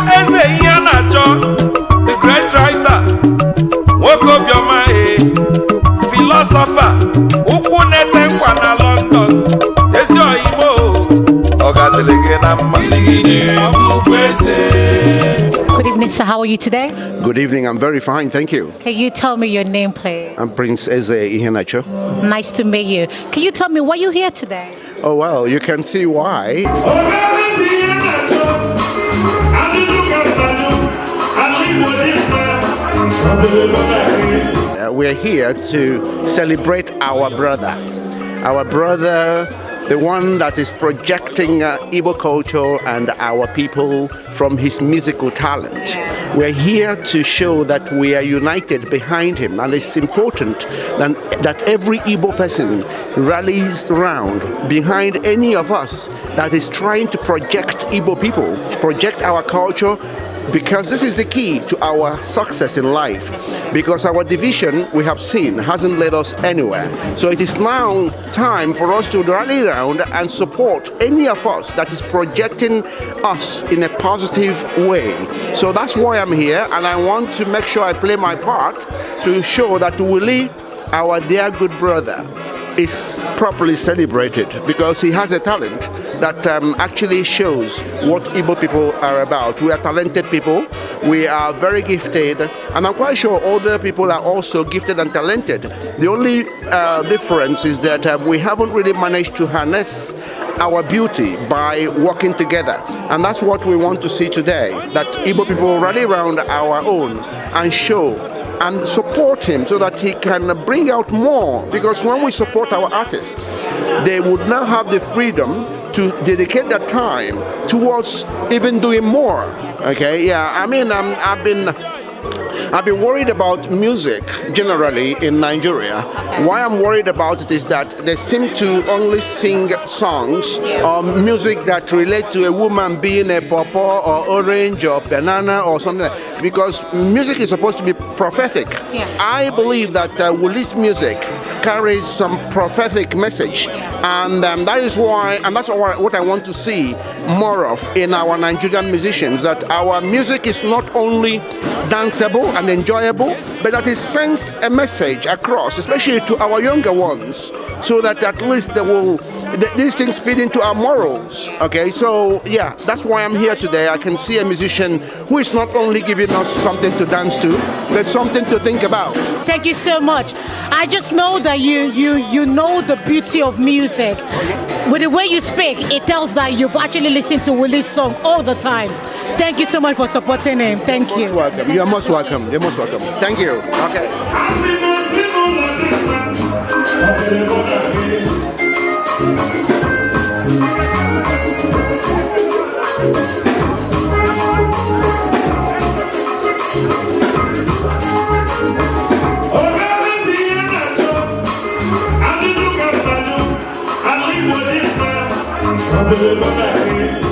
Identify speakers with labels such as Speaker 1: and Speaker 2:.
Speaker 1: Eze Iheanacho, the great writer, Wokobioma, philosopher, ukwu nete nkwa na London, ezi oyimo, ogadelege na mmaligide abụkwa eze.
Speaker 2: Good evening, sir. How are you today?
Speaker 3: Good evening. I'm very fine, thank you.
Speaker 2: Can you tell me your name, please?
Speaker 3: I'm Prince Eze Iheanacho.
Speaker 2: Nice to meet you. Can you tell me why you're here today?
Speaker 3: Oh, well, you can see why. We're here to celebrate our brother. Our brother, the one that is projecting Igbo culture and our people from his musical talent. We're here to show that we are united behind him, and it's important that every Igbo person rallies around behind any of us that is trying to project Igbo people, project our culture, because this is the key to our success in life. Because our division, we have seen, hasn't led us anywhere. So it is now time for us to rally around and support any of us that is projecting us in a positive way. So that's why I'm here, and I want to make sure I play my part to show that Willie, our dear good brother, is properly celebrated, because he has a talent that actually shows what Igbo people are about. We are talented people, we are very gifted, and I'm quite sure other people are also gifted and talented. The only difference is that we haven't really managed to harness our beauty by working together, and that's what we want to see today, that Igbo people rally around our own and show and support him so that he can bring out more. Because when we support our artists, they would now have the freedom to dedicate their time towards even doing more. Okay, yeah, I mean, I've been worried about music generally in Nigeria. Why I'm worried about it is that they seem to only sing songs or music that relate to a woman being a pawpaw or orange or banana or something like that, because music is supposed to be prophetic. I believe that Willie's music carries some prophetic message, and that is why, and that's what I want to see more of in our Nigerian musicians, that our music is not only danceable and enjoyable, but that it sends a message across, especially to our younger ones, so that at least these things feed into our morals. Okay, so yeah, that's why I'm here today. I can see a musician who is not only giving us something to dance to, but something to think about.
Speaker 2: Thank you so much. I just know that you know the beauty of music. With the way you speak, it tells that you've actually listened to Willie's song all the time. Thank you so much for supporting him. Thank you.
Speaker 3: You're most welcome. You're most welcome. You're most welcome. Thank you. Okay.
Speaker 1: I'm